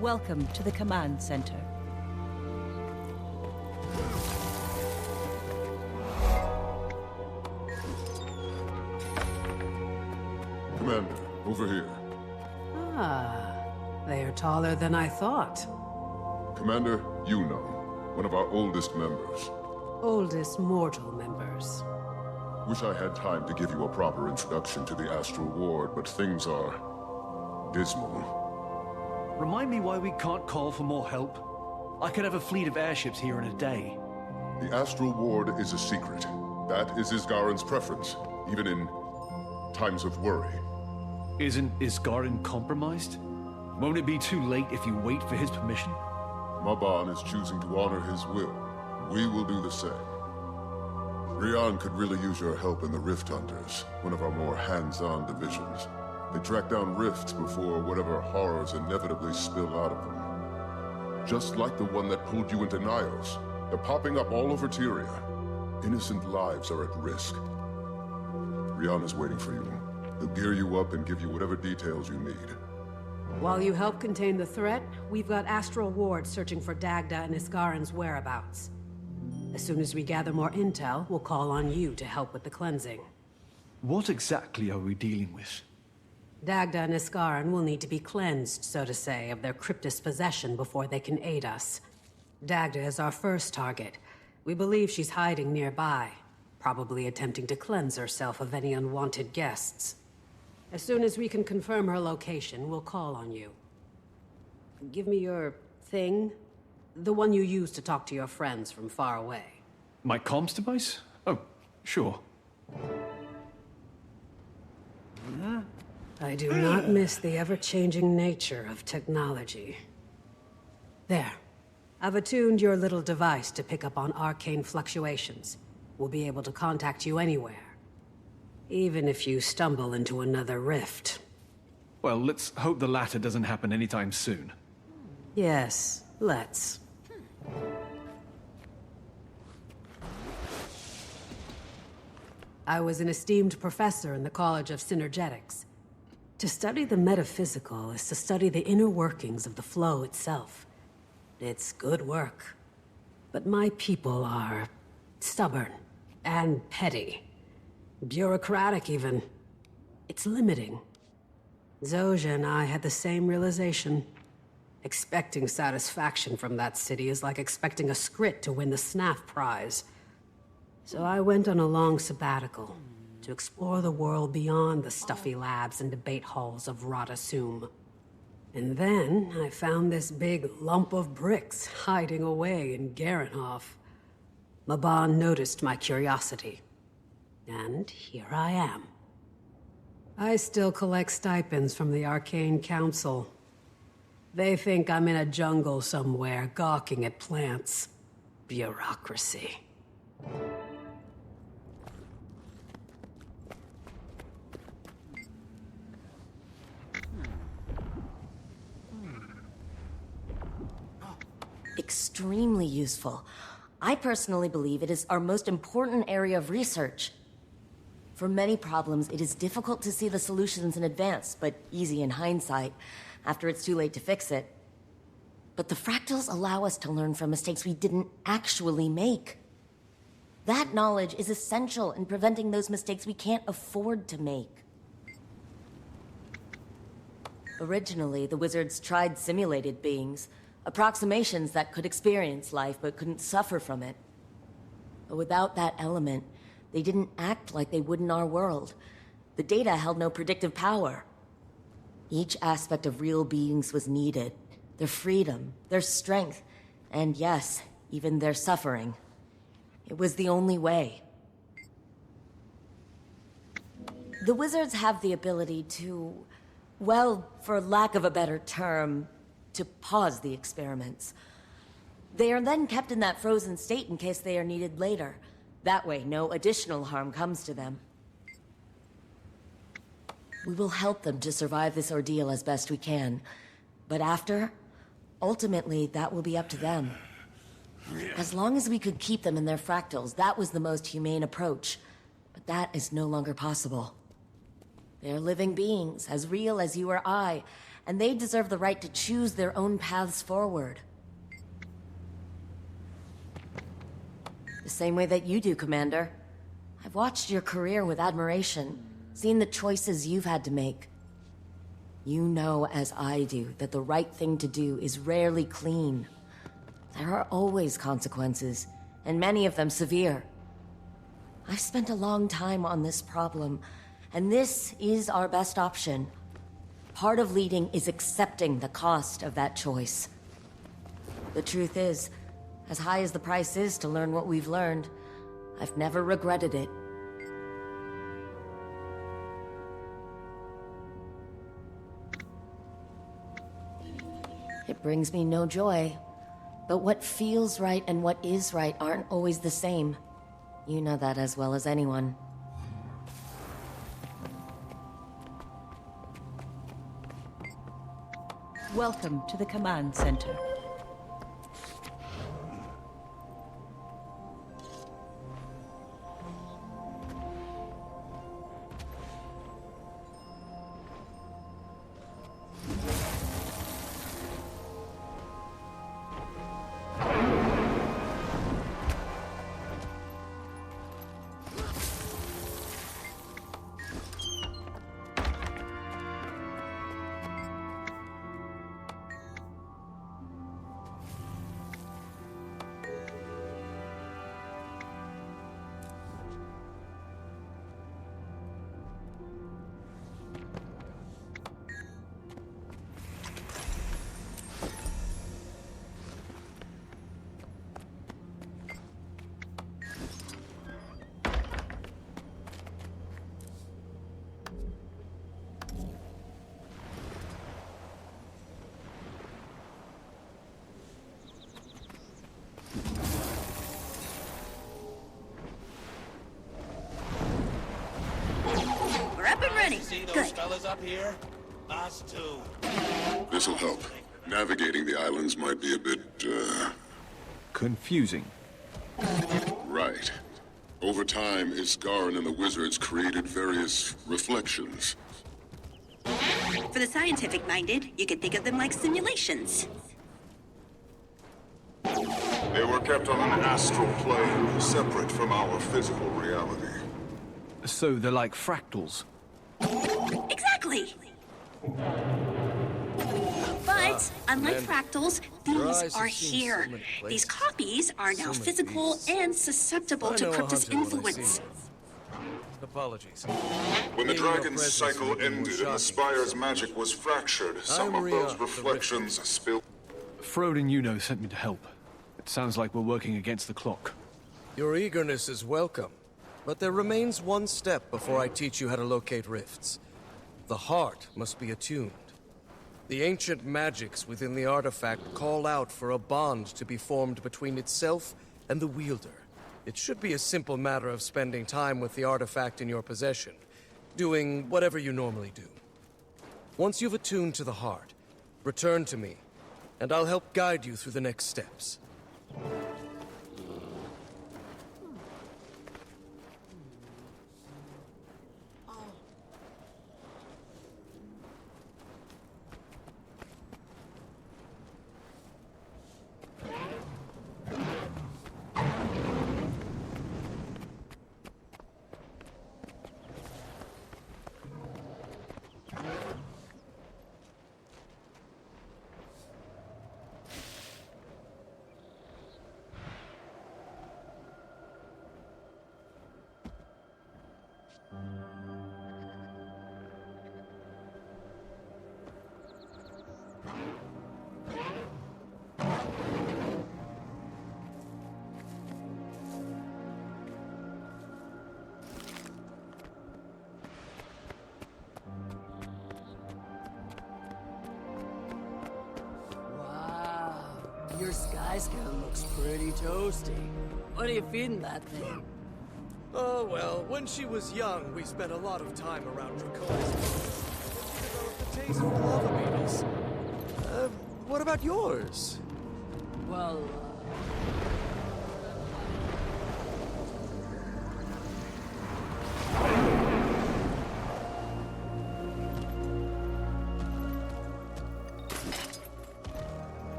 Welcome to the command center. Commander, over here. Ah, they are taller than I thought. Commander, you know, one of our oldest members. Oldest mortal members. Wish I had time to give you a proper introduction to the Astral Ward, but things are dismal. Remind me why we can't call for more help? I could have a fleet of airships here in a day. The Astral Ward is a secret. That is Isgaren's preference, even in times of worry. Isn't Isgaren compromised? Won't it be too late if you wait for his permission? Maban is choosing to honor his will. We will do the same. Rian could really use your help in the Rift Hunters, one of our more hands-on divisions. They track down rifts before whatever horrors inevitably spill out of them. Just like the one that pulled you into Nios. They're popping up all over Tyria. Innocent lives are at risk. Rian is waiting for you. He'll gear you up and give you whatever details you need. While you help contain the threat, we've got Astral Ward searching for Dagda and Isgaren's whereabouts. As soon as we gather more intel, we'll call on you to help with the cleansing. What exactly are we dealing with? Dagda and Isgaren will need to be cleansed, so to say, of their cryptist possession before they can aid us. Dagda is our first target. We believe she's hiding nearby, probably attempting to cleanse herself of any unwanted guests. As soon as we can confirm her location, we'll call on you. Give me your thing. The one you use to talk to your friends from far away. My comms device? Oh, sure. I do not miss the ever-changing nature of technology. There. I've attuned your little device to pick up on arcane fluctuations. We'll be able to contact you anywhere. Even if you stumble into another rift. Well, let's hope the latter doesn't happen anytime soon. Yes, let's. I was an esteemed professor in the College of Synergetics. To study the metaphysical is to study the inner workings of the flow itself. It's good work. But my people are stubborn and petty. Bureaucratic, even. It's limiting. Zojja and I had the same realization. Expecting satisfaction from that city is like expecting a Skrit to win the SNAF prize. So I went on a long sabbatical to explore the world beyond the stuffy labs and debate halls of Radasum. And then I found this big lump of bricks hiding away in Garenhof. Maban noticed my curiosity. And here I am. I still collect stipends from the Arcane Council. They think I'm in a jungle somewhere, gawking at plants. Bureaucracy. Extremely useful. I personally believe it is our most important area of research. For many problems, it is difficult to see the solutions in advance, but easy in hindsight, after it's too late to fix it. But the fractals allow us to learn from mistakes we didn't actually make. That knowledge is essential in preventing those mistakes we can't afford to make. Originally, the wizards tried simulated beings, approximations that could experience life but couldn't suffer from it. But without that element, they didn't act like they would in our world. The data held no predictive power. Each aspect of real beings was needed. Their freedom, their strength, and yes, even their suffering. It was the only way. The wizards have the ability to, well, for lack of a better term, to pause the experiments. They are then kept in that frozen state in case they are needed later. That way, no additional harm comes to them. We will help them to survive this ordeal as best we can. But after, ultimately, that will be up to them. As long as we could keep them in their fractals, that was the most humane approach. But that is no longer possible. They are living beings, as real as you or I, and they deserve the right to choose their own paths forward. The same way that you do, Commander. I've watched your career with admiration, seen the choices you've had to make. You know, as I do, that the right thing to do is rarely clean. There are always consequences, and many of them severe. I've spent a long time on this problem, and this is our best option. Part of leading is accepting the cost of that choice. The truth is, as high as the price is to learn what we've learned, I've never regretted it. It brings me no joy. But what feels right and what is right aren't always the same. You know that as well as anyone. Welcome to the command center. Up and running. See those Good. fellas up here? Us too. This'll help. Navigating the islands might be a bit, Confusing. right. Over time, Isgarin and the wizards created various reflections. For the scientific-minded, you could think of them like simulations. They were kept on an astral plane, separate from our physical reality. So they're like fractals. Exactly. But, unlike fractals, these are here. These copies are now physical and susceptible to Cryptus influence. Apologies. When the Being your dragon's presence cycle would be more ended and the shocking. spire's magic was fractured, some of Rhea, those the reflections spilled. Frode and Yuno sent me to help. It sounds like we're working against the clock. Your eagerness is welcome, but there remains one step before I teach you how to locate rifts. The heart must be attuned. The ancient magics within the artifact call out for a bond to be formed between itself and the wielder. It should be a simple matter of spending time with the artifact in your possession, doing whatever you normally do. Once you've attuned to the heart, return to me, and I'll help guide you through the next steps. Wow, your skyscan looks pretty toasty. What are you feeding that thing? Oh, well, when she was young, we spent a lot of time around Draconis. She developed a taste for lava beetles. What about yours? Well,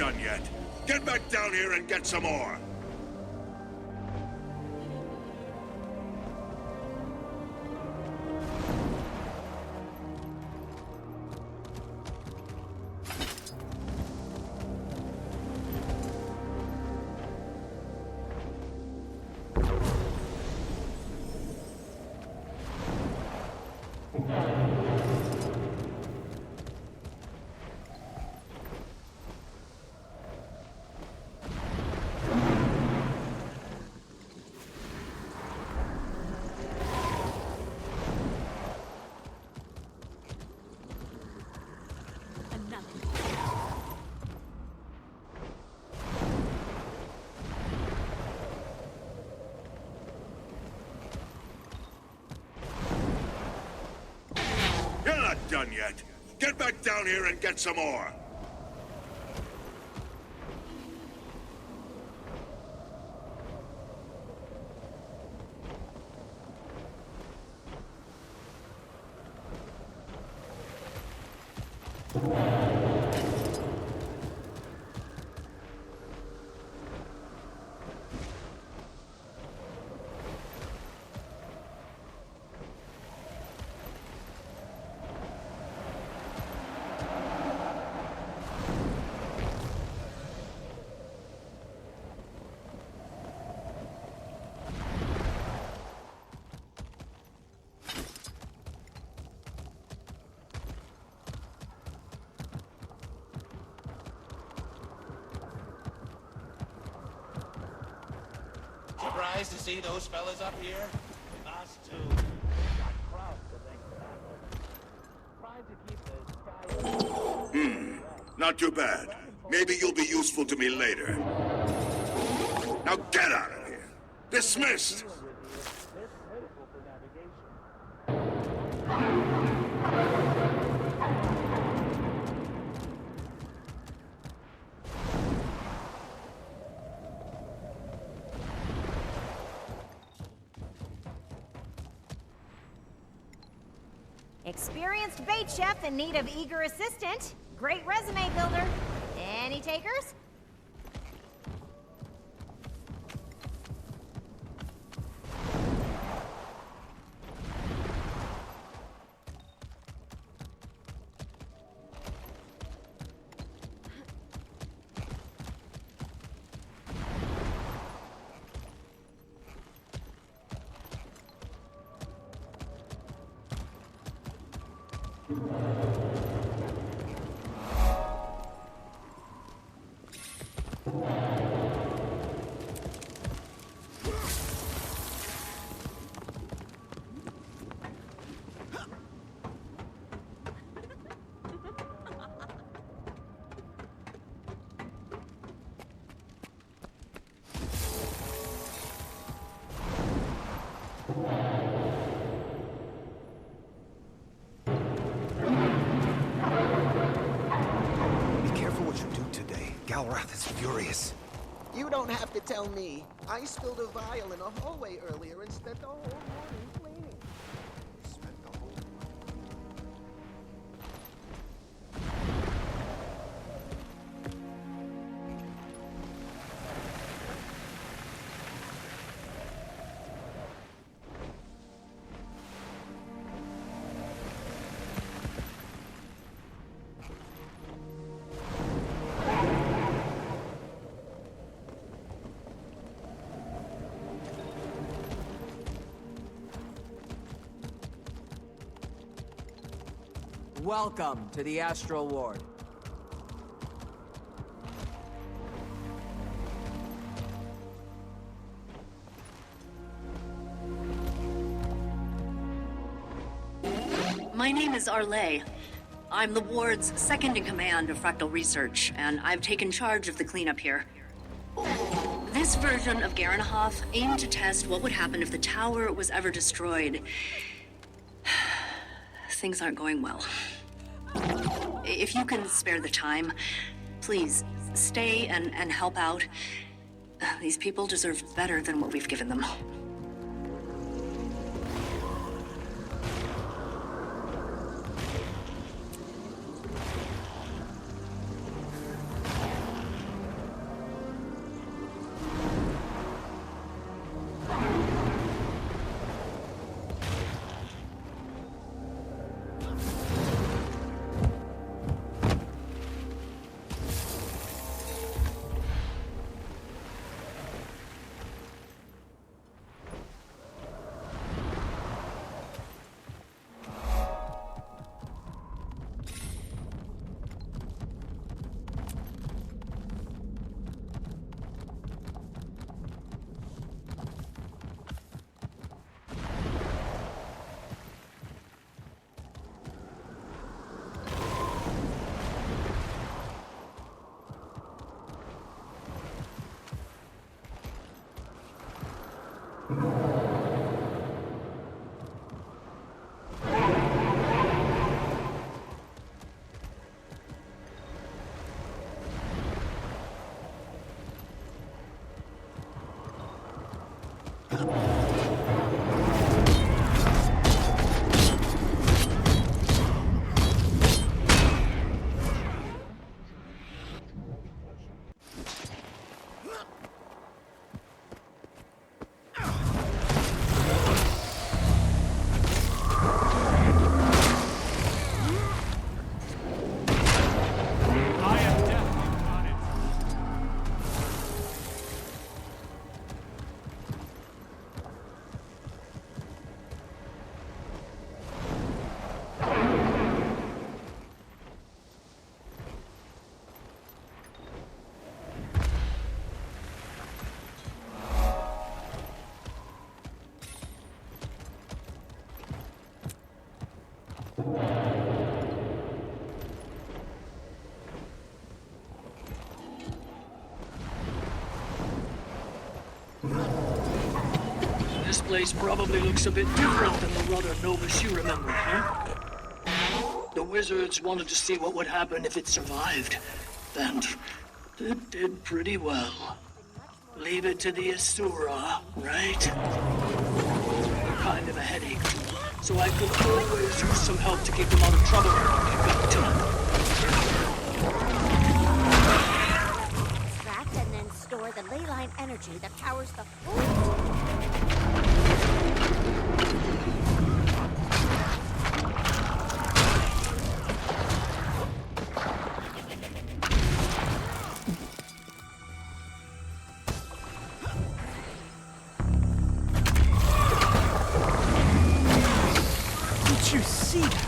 done yet. Get back down here and get some more. You're not done yet. Get back down here and get some more. Surprised to see those fellas up here? Us too. Got crowds to thank for that. Tried to keep the sky... Not too bad. Maybe you'll be useful to me later. Now get out of here! Dismissed! Experienced bait chef in need of eager assistant. Great resume builder. Any takers? Galrath is furious. You don't have to tell me. I spilled a vial in a hallway earlier and spent the whole morning cleaning. Spent the whole Welcome to the Astral Ward. My name is Arlay. I'm the ward's second in command of fractal research, and I've taken charge of the cleanup here. This version of Garanhoff aimed to test what would happen if the tower was ever destroyed. Things aren't going well. If you can spare the time, please stay and help out. These people deserve better than what we've given them. This place probably looks a bit different than the rather Novus you remember, huh? The wizards wanted to see what would happen if it survived, and it did pretty well. Leave it to the Asura, right? Kind of a headache, so I could always use some help to keep them out of trouble if you've got time. Extract and then store the ley line energy that powers the whole... Did you see that?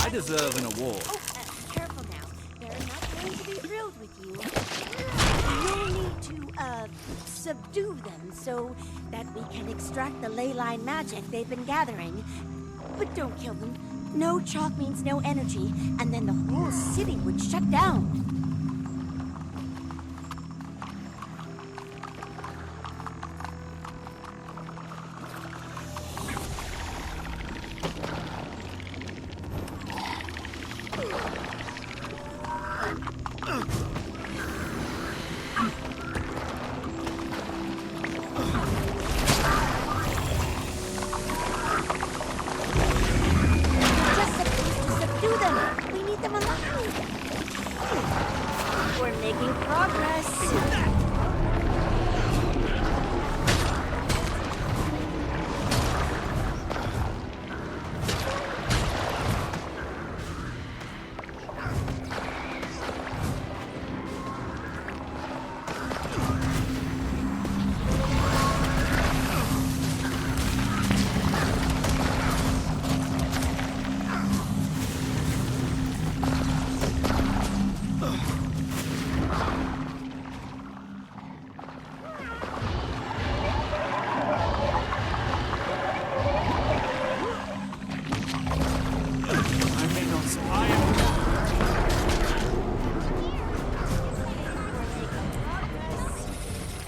I deserve an award. Careful now. They're not going to be thrilled with you. You'll need to, subdue them so that we can extract the ley line magic they've been gathering. But don't kill them. No chalk means no energy, and then the whole city would shut down. Just supposed to subdue them. We need them alive. We're making progress.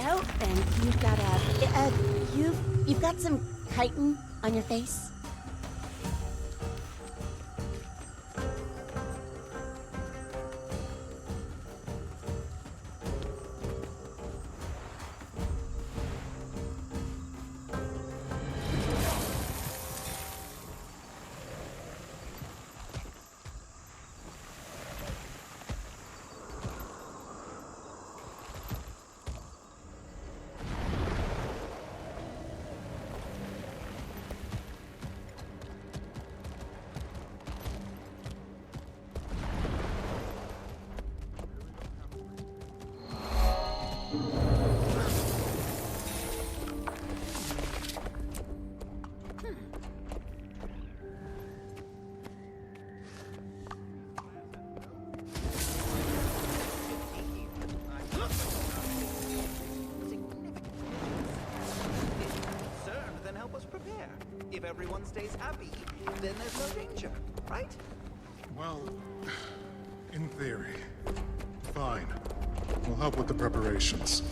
Oh, and you've got you've got some chitin on your face. Then help us prepare. If everyone stays happy, then there's no danger, right? Well, in theory. Fine. We'll help with the preparations.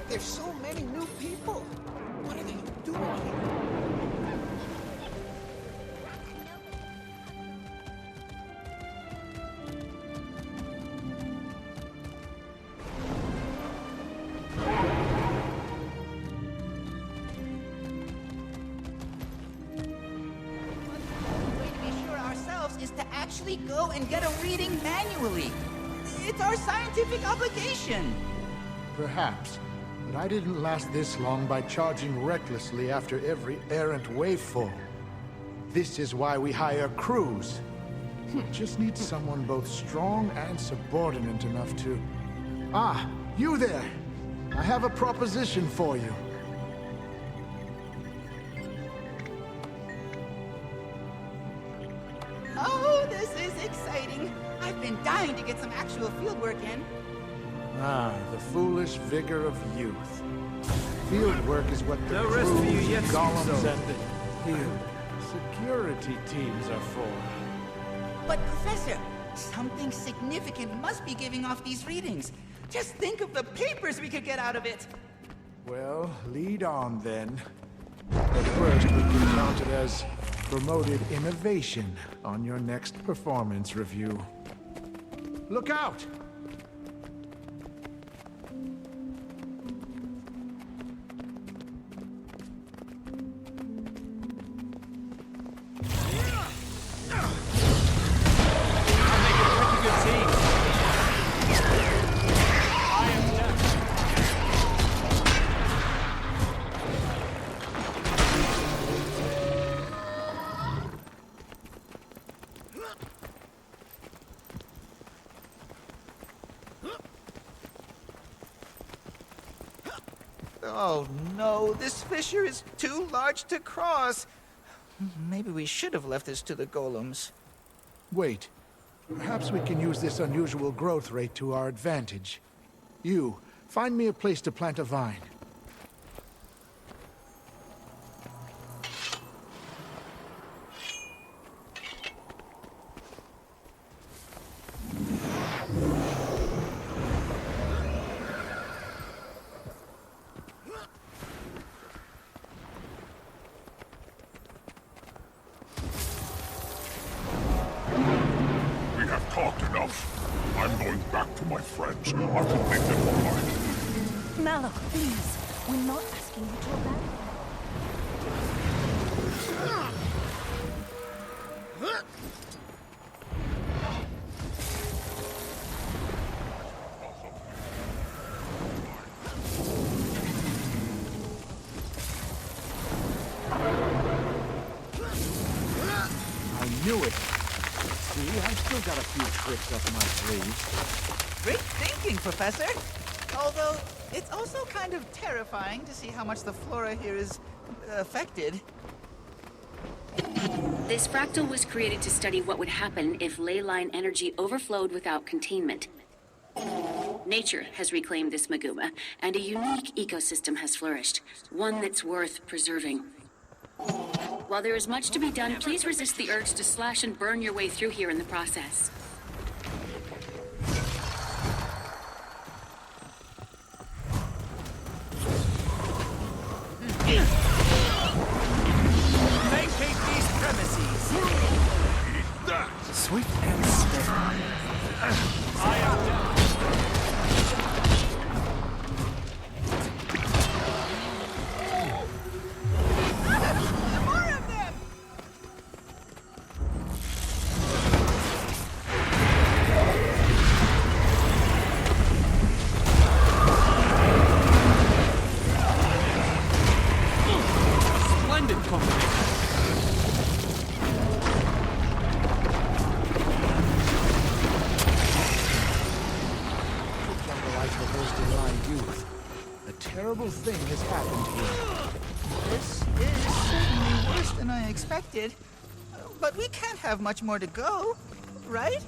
There's so many new people. What are they doing here? Is to actually go and get a reading manually. It's our scientific obligation. Perhaps, but I didn't last this long by charging recklessly after every errant wayfall. This is why we hire crews. Just need someone both strong and subordinate enough to... Ah, you there! I have a proposition for you. Oh, this is exciting. I've been dying to get some actual field work in. Ah, the foolish vigor of youth. Field work is what the No rest for you crews, yet, golems, Schizo. and the security teams are for. But Professor, something significant must be giving off these readings. Just think of the papers we could get out of it. Well, lead on then. At first, we can count it as promoted innovation on your next performance review. Look out! Oh no, this fissure is too large to cross. Maybe we should have left this to the golems. Wait. Perhaps we can use this unusual growth rate to our advantage. You, find me a place to plant a vine. We have talked enough. I'm going back to my friends. I will make them all right. Mallow, please. We're not asking you to abandon. I knew it. See, I've still got a few tricks up my sleeve. Great thinking, Professor. Although, it's also kind of terrifying to see how much the flora here is affected. This fractal was created to study what would happen if ley line energy overflowed without containment. Nature has reclaimed this maguma, and a unique ecosystem has flourished, one that's worth preserving. While there is much to be done, please resist the urge to slash and burn your way through here in the process. Vacate these premises! Sweet and steady. I am down. More of them! Splendid combination. Jungle I traversed in my youth. A terrible thing has happened here. This is certainly worse than I expected. But we can't have much more to go, right?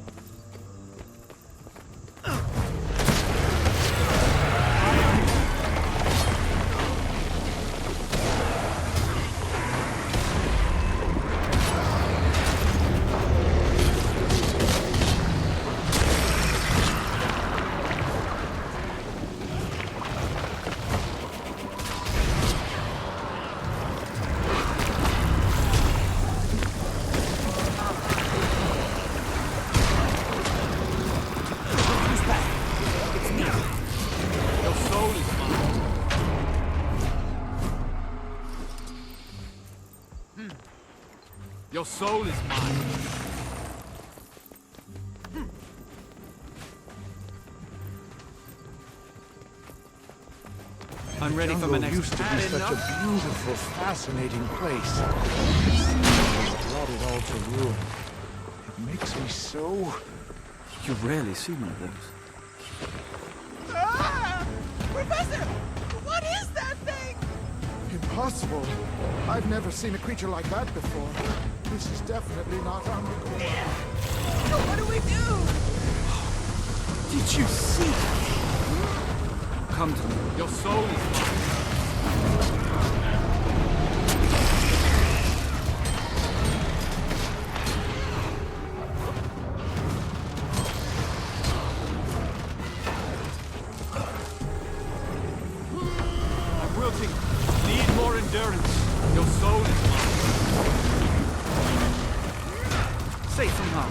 Your soul is mine. I'm ready for my next. Used to be such a beautiful, fascinating place. It's brought it all to ruin. It makes me so... You rarely see one of those. Ah! Professor! What is that thing? Impossible. I've never seen a creature like that before. This is definitely not underground. So what do we do? Did you see? Come to me. Your soul is mine. I'm wilting. Need more endurance. Your soul is mine. Say somehow.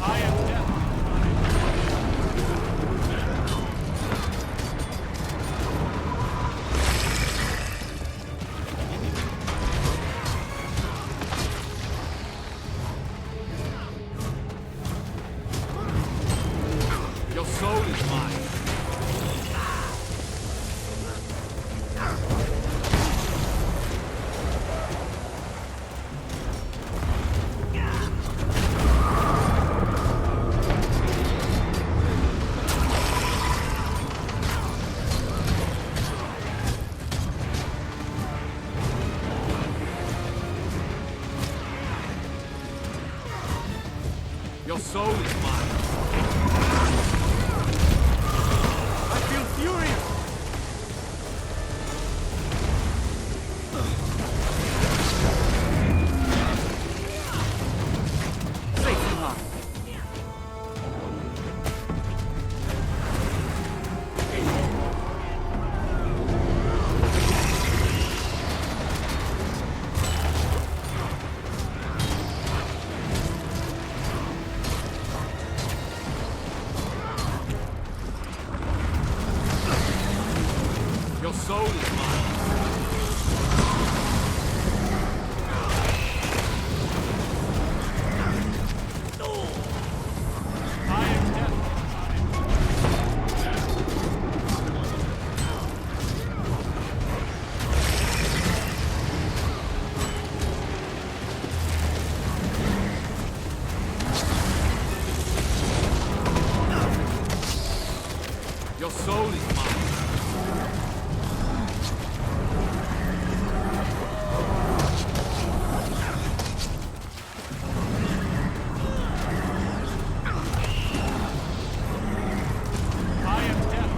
I am death. Your soul is mine. Your soul is mine. I feel furious. Say somehow. Your soul is mine. I am death. Your soul is mine. I am death.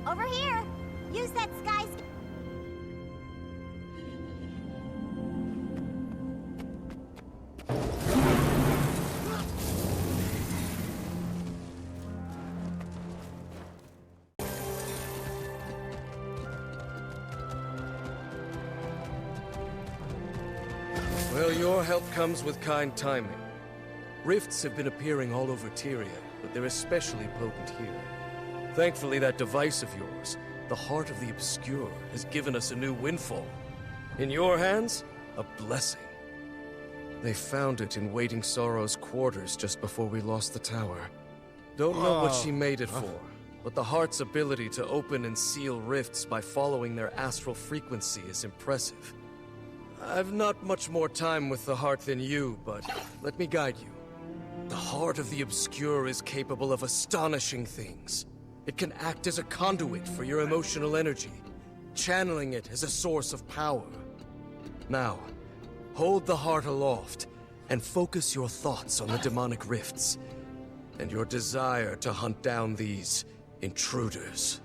Over here! Use that sky... Well, your help comes with kind timing. Rifts have been appearing all over Tyria, but they're especially potent here. Thankfully, that device of yours, the Heart of the Obscure, has given us a new windfall. In your hands, a blessing. They found it in Waiting Sorrow's quarters just before we lost the tower. Don't know what she made it for, but the Heart's ability to open and seal rifts by following their astral frequency is impressive. I've not much more time with the Heart than you, but let me guide you. The Heart of the Obscure is capable of astonishing things. It can act as a conduit for your emotional energy, channeling it as a source of power. Now, hold the Heart aloft, and focus your thoughts on the demonic rifts, and your desire to hunt down these intruders.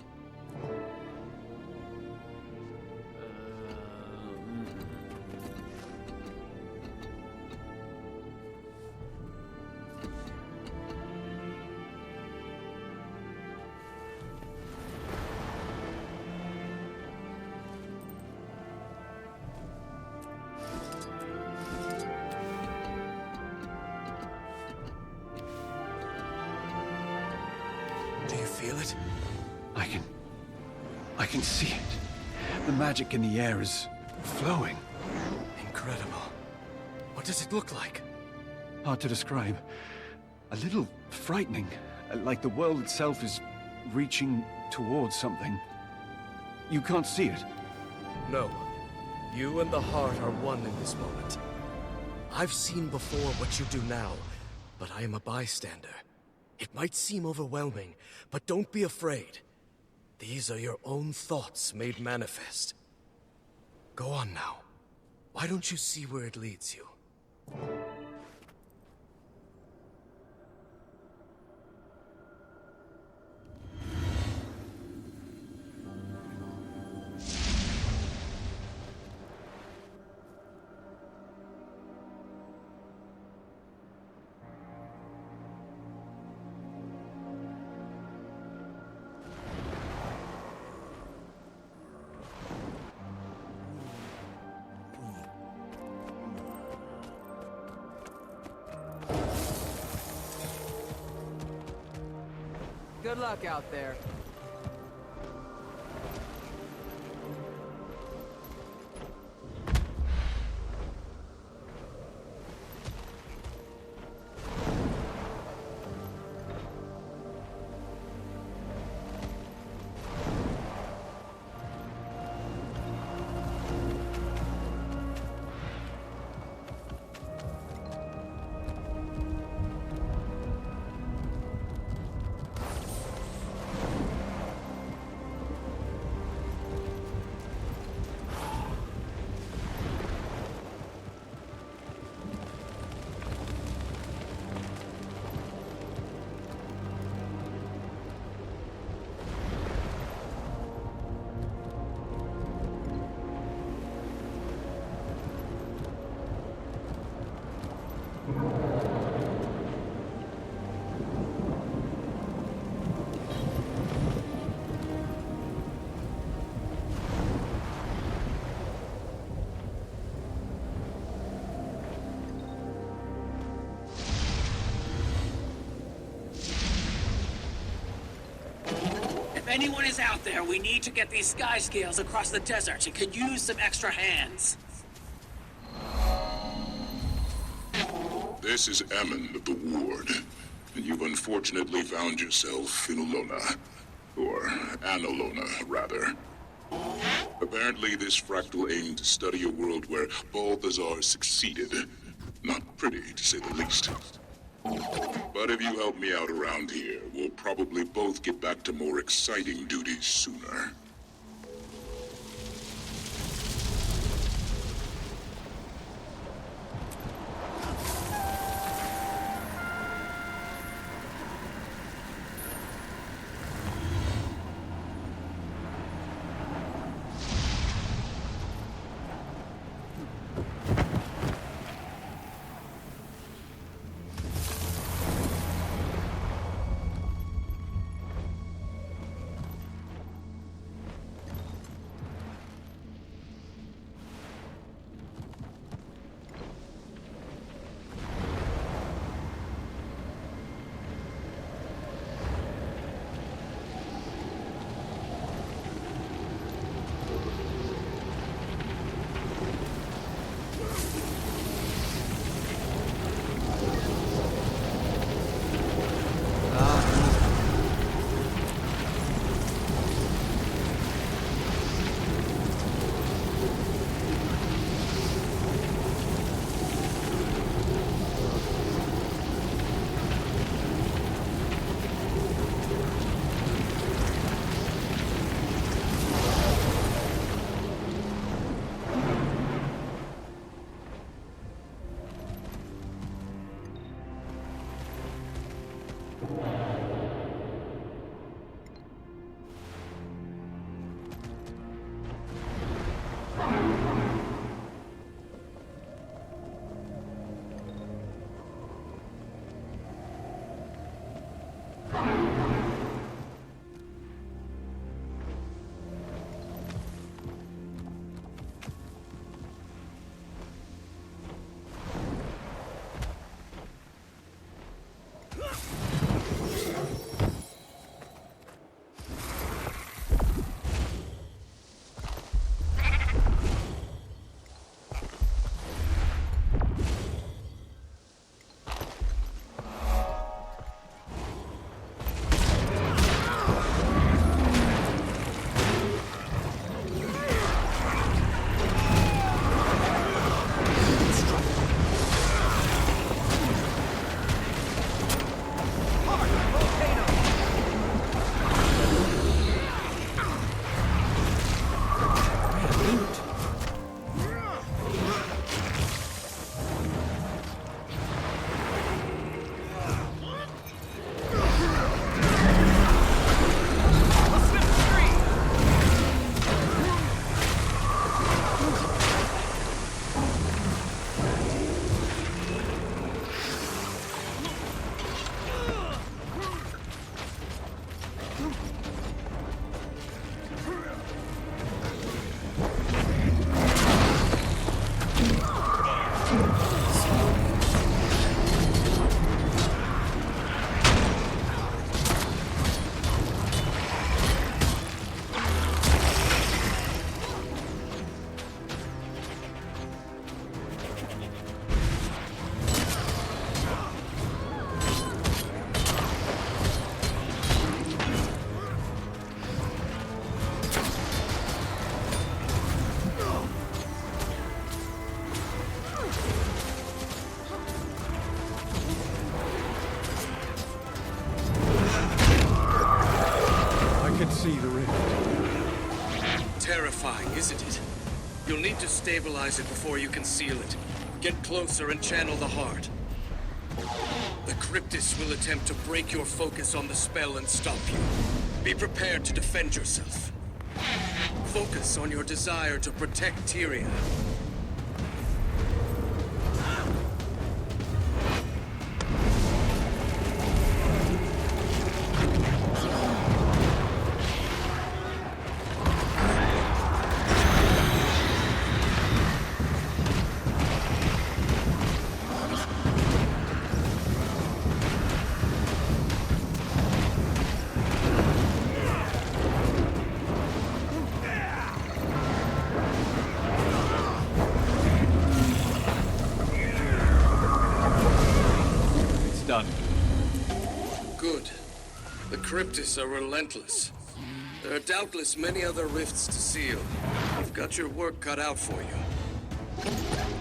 Feel it? I can see it. The magic in the air is flowing. Incredible. What does it look like? Hard to describe. A little frightening. Like the world itself is reaching towards something. You can't see it? No. You and the Heart are one in this moment. I've seen before what you do now, but I am a bystander. It might seem overwhelming, but don't be afraid. These are your own thoughts made manifest. Go on now. Why don't you see where it leads you? Good luck out there. anyone is out there, we need to get these sky scales across the desert and could use some extra hands. This is Ammon of the Ward, and you've unfortunately found yourself in Alona. Or Anolona, rather. Apparently this fractal aimed to study a world where Balthazar succeeded. Not pretty, to say the least. But if you help me out around here, we'll probably both get back to more exciting duties sooner. Terrifying, isn't it? You'll need to stabilize it before you can seal it. Get closer and channel the heart. The Cryptis will attempt to break your focus on the spell and stop you. Be prepared to defend yourself. Focus on your desire to protect Tyria. Cryptis are relentless. There are doubtless many other rifts to seal. You've got your work cut out for you.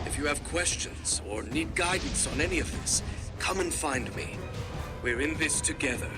If you have questions or need guidance on any of this, come and find me. We're in this together.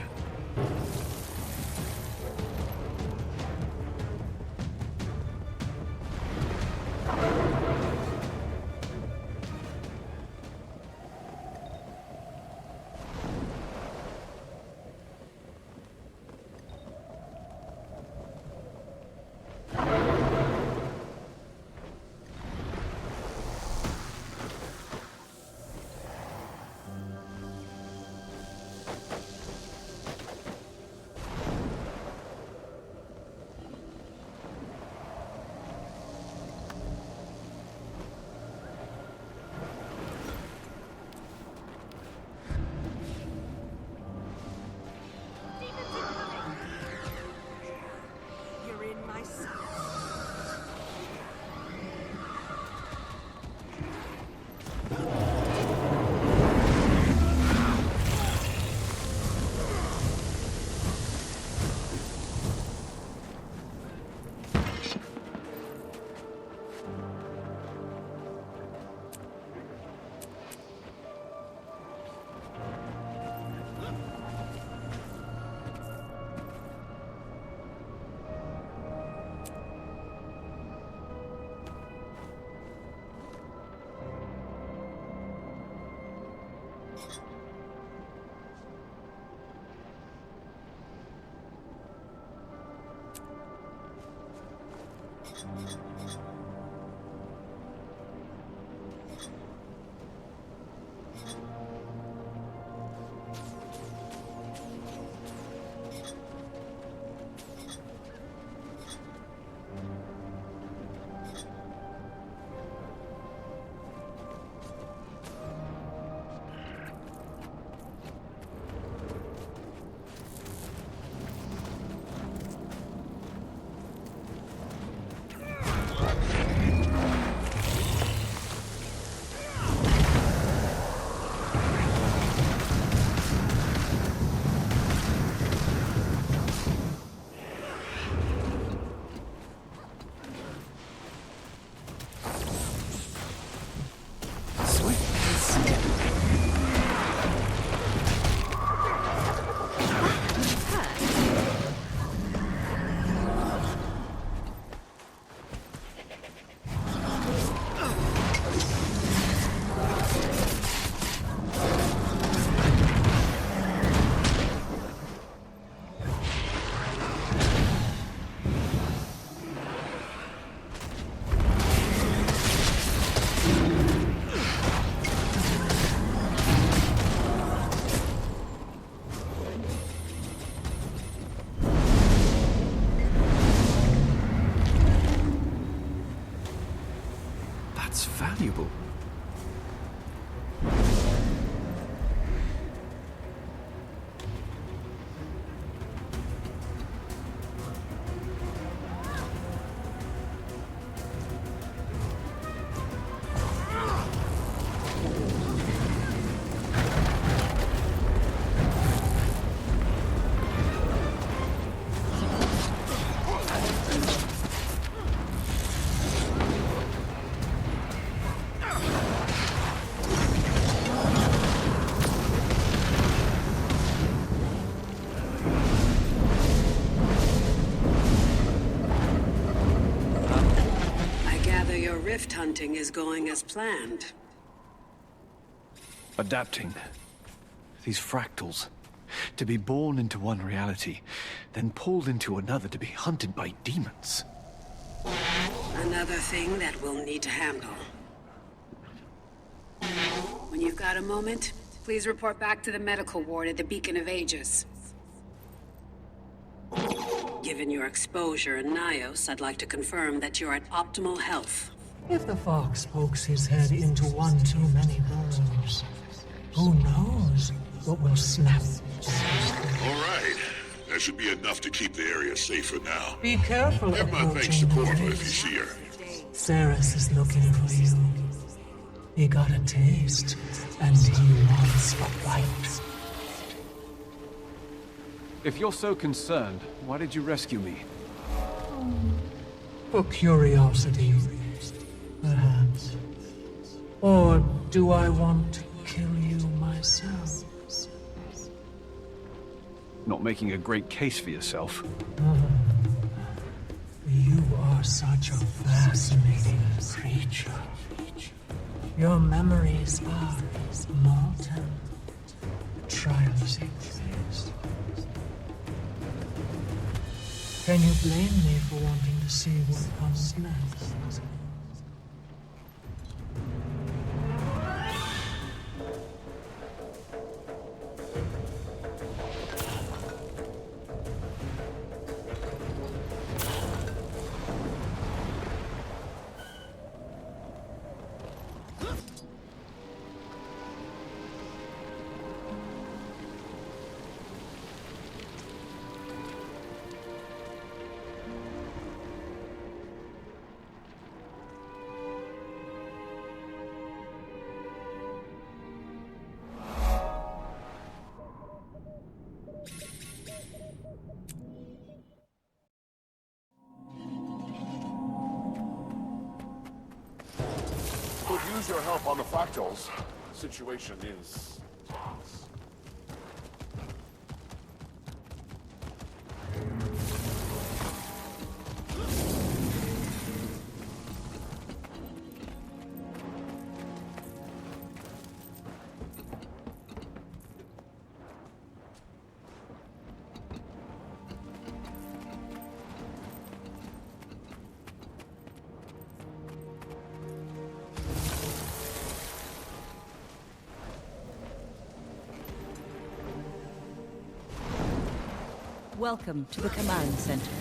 valuable. Rift hunting is going as planned. Adapting. These fractals. To be born into one reality, then pulled into another to be hunted by demons. Another thing that we'll need to handle. When you've got a moment, please report back to the medical ward at the Beacon of Ages. Given your exposure in Nyos, I'd like to confirm that you're at optimal health. If the fox pokes his head into one too many burrows, who knows what will snap. All right. That should be enough to keep the area safe for now. Be careful Give my thanks to Corva if you see her. Ceres is looking for you. He got a taste, and he wants a bite. If you're so concerned, why did you rescue me? For curiosity, perhaps. Or do I want to kill you myself? Not making a great case for yourself. You are such a fascinating creature. Your memories are molten. Triumphs exist. Can you blame me for wanting to see what comes next? Could use your help on the fractals. Situation is tense. Welcome to the command center.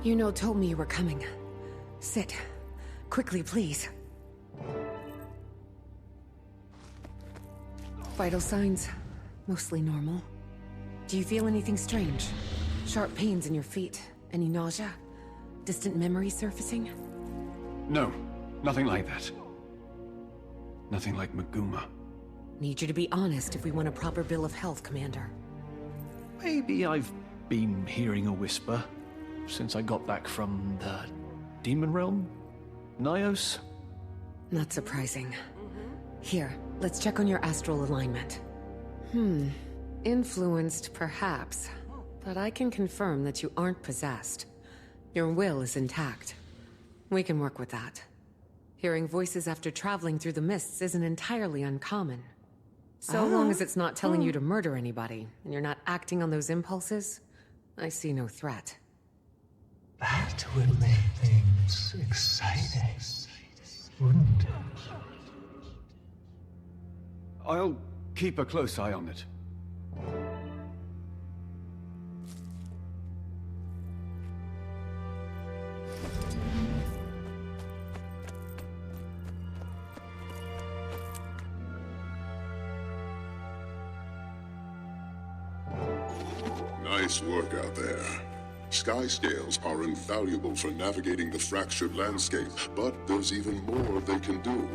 Yuno told me you were coming. Sit. Quickly, please. Vital signs, mostly normal. Do you feel anything strange? Sharp pains in your feet? Any nausea? Distant memories surfacing? No, nothing like that. Nothing like Maguma. Need you to be honest if we want a proper bill of health, Commander. Maybe I've been hearing a whisper since I got back from the Demon Realm? Nyos? Not surprising. Here, let's check on your astral alignment. Influenced, perhaps. But I can confirm that you aren't possessed. Your will is intact. We can work with that. Hearing voices after traveling through the mists isn't entirely uncommon. So long as it's not telling you to murder anybody, and you're not acting on those impulses, I see no threat. That would make things exciting, wouldn't it? I'll keep a close eye on it. Nice work out there. Sky scales are invaluable for navigating the fractured landscape, but there's even more they can do.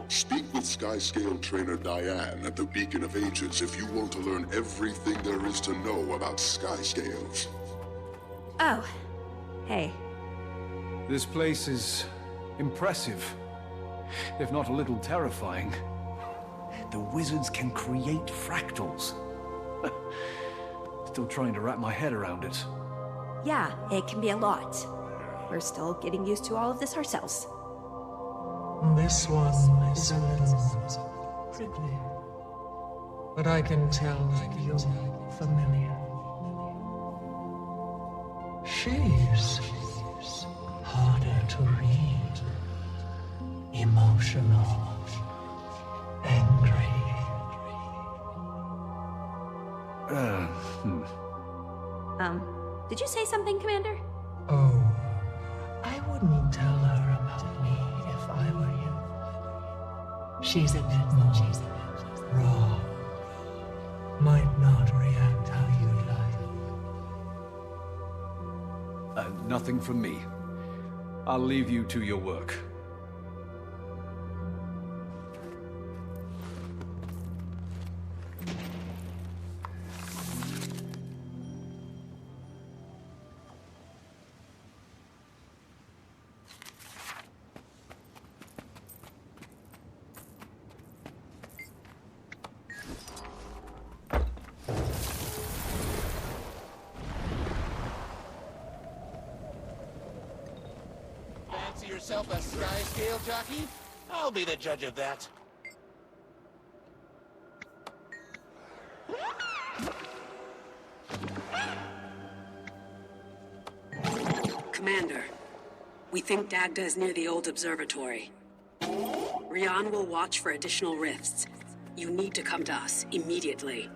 Speak with Skyscale trainer Diane at the Beacon of Ages if you want to learn everything there is to know about Skyscales. Oh. Hey. This place is impressive, if not a little terrifying. The wizards can create fractals. Still trying to wrap my head around it. Yeah, it can be a lot. We're still getting used to all of this ourselves. This one is a little prickly, but I can tell that you're familiar. She's harder to read. Emotional, angry. Did you say something, Commander? Oh, I would wouldn't tell her about me if I were you. She's a bit more raw. Might not react how you'd like. Nothing from me. I'll leave you to your work. Yourself a sky scale jockey? I'll be the judge of that. Commander, we think Dagda is near the old observatory. Rian will watch for additional rifts. You need to come to us immediately.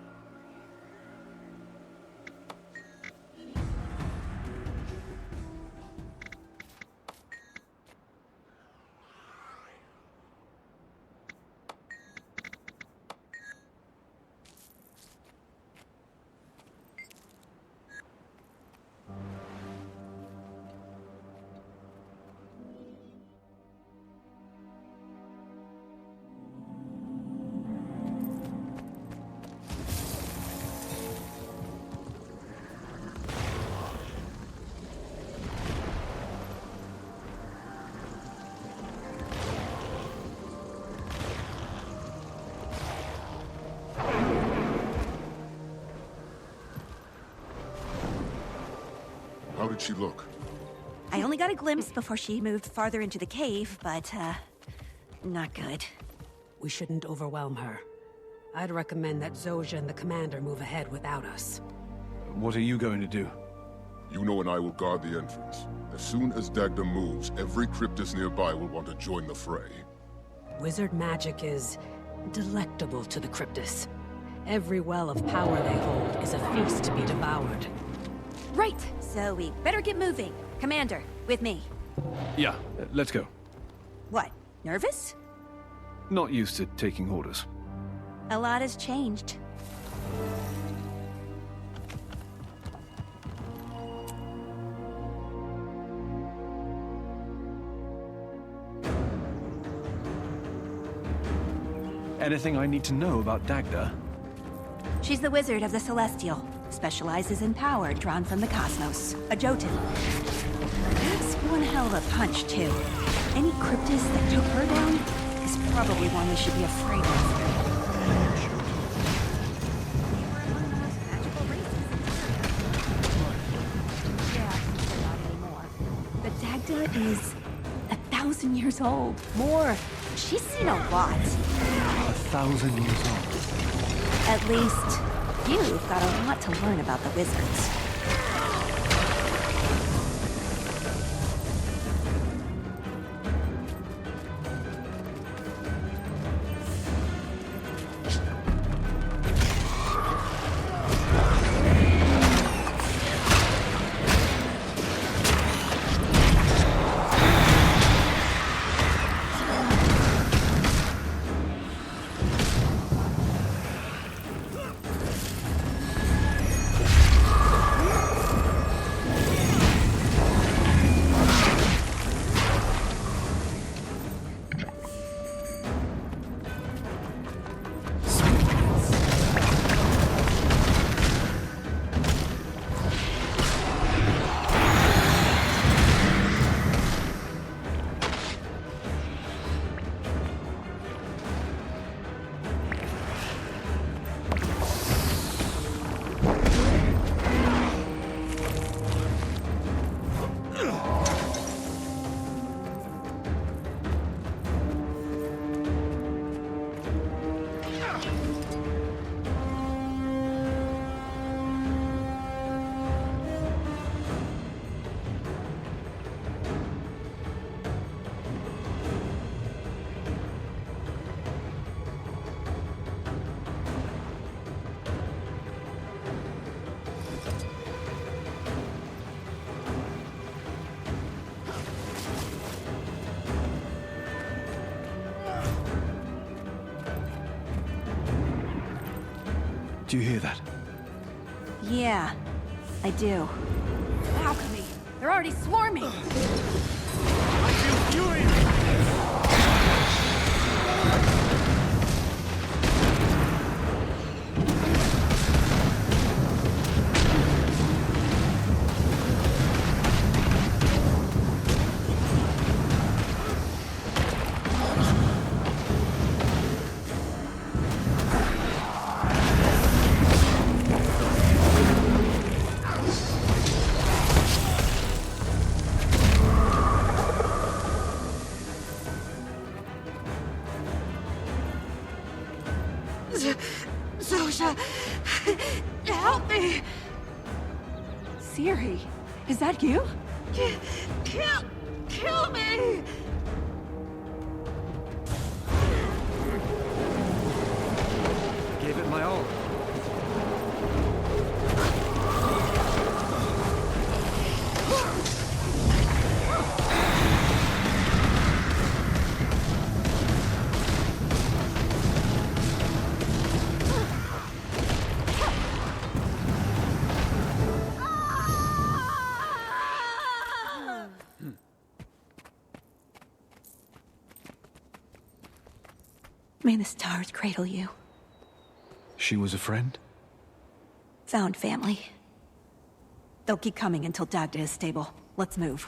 How did she look? I only got a glimpse before she moved farther into the cave, but, not good. We shouldn't overwhelm her. I'd recommend that Zojja and the commander move ahead without us. What are you going to do? Yuno and I will guard the entrance. As soon as Dagda moves, every cryptid nearby will want to join the fray. Wizard magic is delectable to the cryptis. Every well of power they hold is a feast to be devoured. Right, so we better get moving. Commander, with me. Yeah, let's go. What, nervous? Not used to taking orders. A lot has changed. Anything I need to know about Dagda? She's the wizard of the Celestial. Specializes in power drawn from the cosmos. A Jotun. That's one hell of a punch, too. Any cryptis that took her down is probably one we should be afraid of. But Dagda is 1,000 years old. More. She's seen a lot. 1,000 years old. At least, you've got a lot to learn about the wizards. Do you hear that? Yeah, I do. Alchemy! They're already swarming! I feel furious! Zosha! Help me! Siri, is that you? Kill me! Gave it my all. May the stars cradle you. She was a friend? Found family. They'll keep coming until Dagda is stable. Let's move.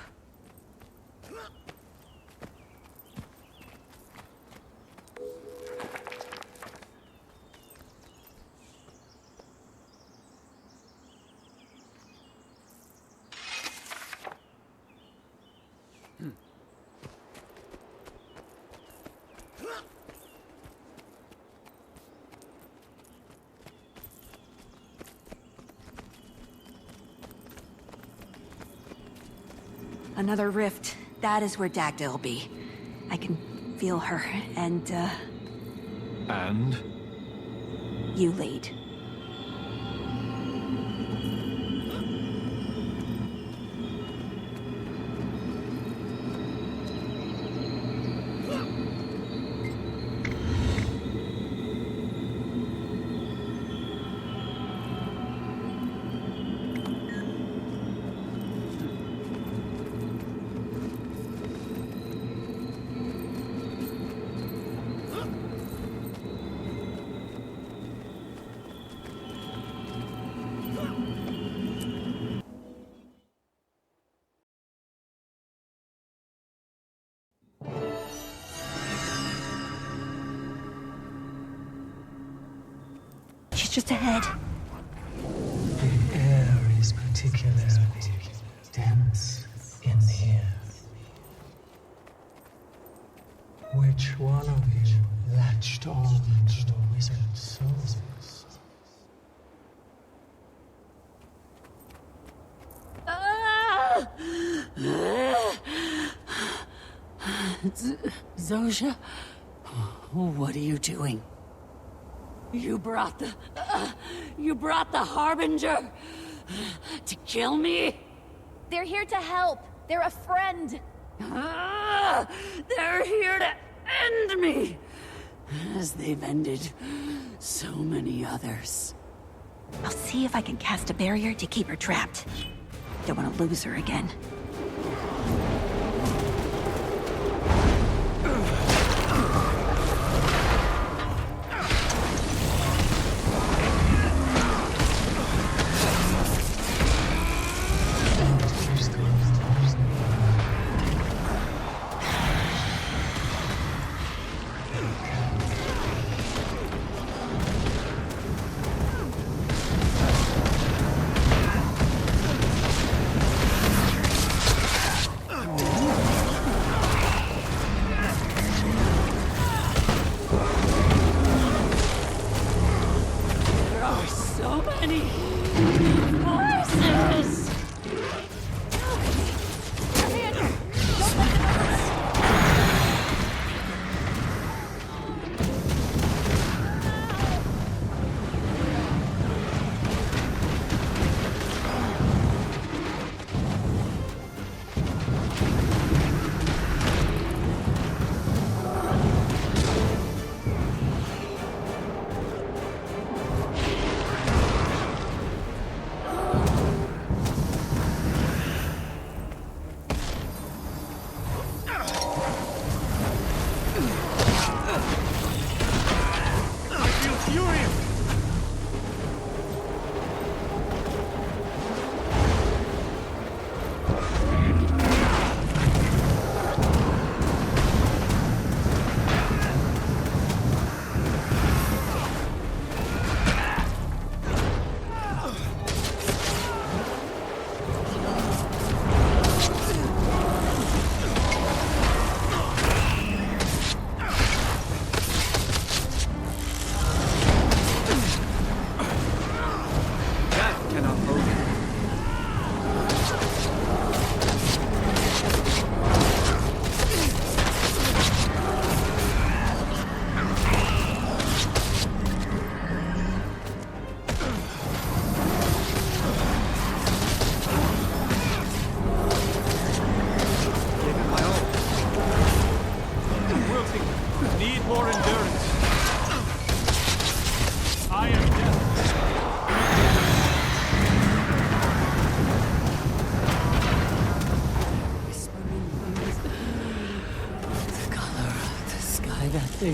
Another rift. That is where Dagda will be. I can feel her, and, And? you lead. Just ahead. The air is particularly dense in here. Which one of you latched on to the wizard's souls? Zosha? What are you doing? You brought the Harbinger to kill me? They're here to help. They're a friend. They're here to end me, as they've ended so many others. I'll see if I can cast a barrier to keep her trapped. Don't want to lose her again. disgusting.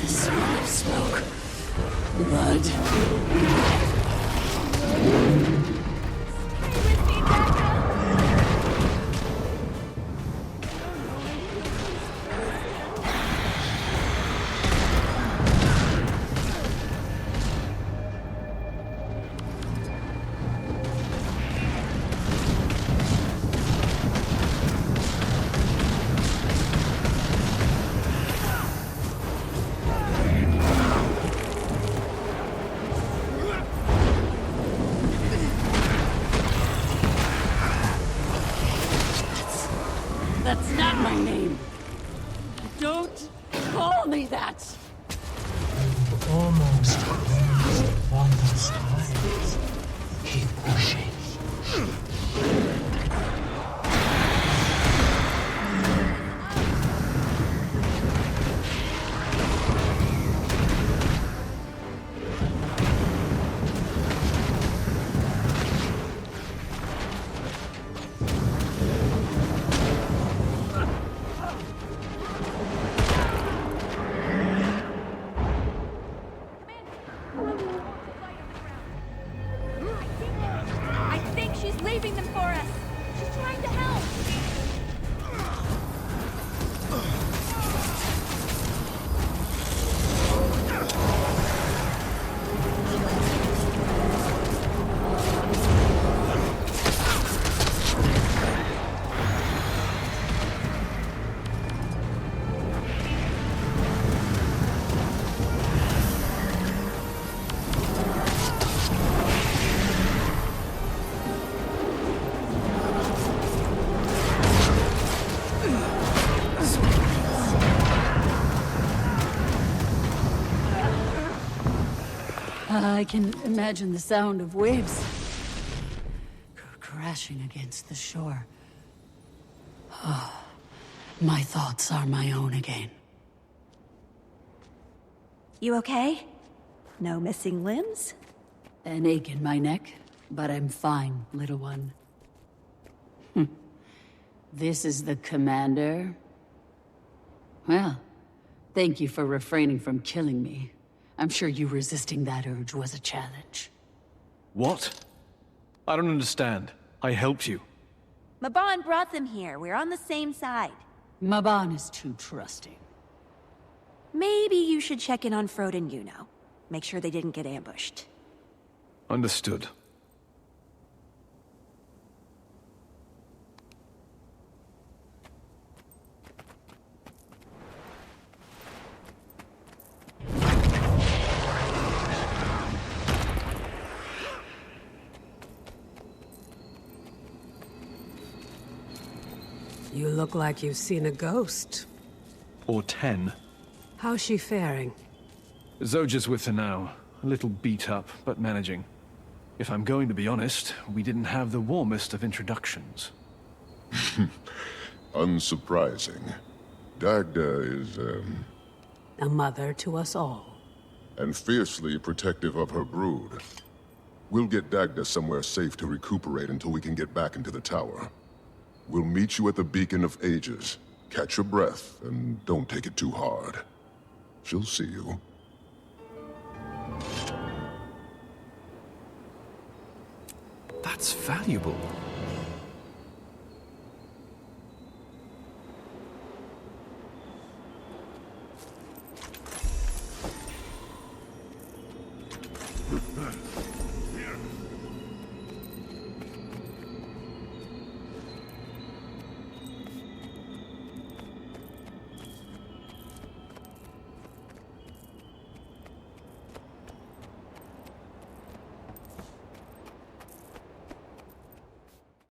The smell of smoke. Blood. That's not my name. Don't call me that. Almost closed one side. Keep pushing. I think she's leaving them for us. She's trying to help. I can imagine the sound of waves crashing against the shore. Oh, my thoughts are my own again. You okay? No missing limbs? An ache in my neck, but I'm fine, little one. This is the commander? Well, thank you for refraining from killing me. I'm sure you resisting that urge was a challenge. What? I don't understand. I helped you. Maban brought them here. We're on the same side. Maban is too trusting. Maybe you should check in on Frode and Yuno. Make sure they didn't get ambushed. Understood. You look like you've seen a ghost. Or 10. How's she faring? Zoja's with her now. A little beat up, but managing. If I'm going to be honest, we didn't have the warmest of introductions. Unsurprising. Dagda is, A mother to us all. and fiercely protective of her brood. We'll get Dagda somewhere safe to recuperate until we can get back into the tower. We'll meet you at the Beacon of Ages. Catch your breath, and don't take it too hard. She'll see you. That's valuable.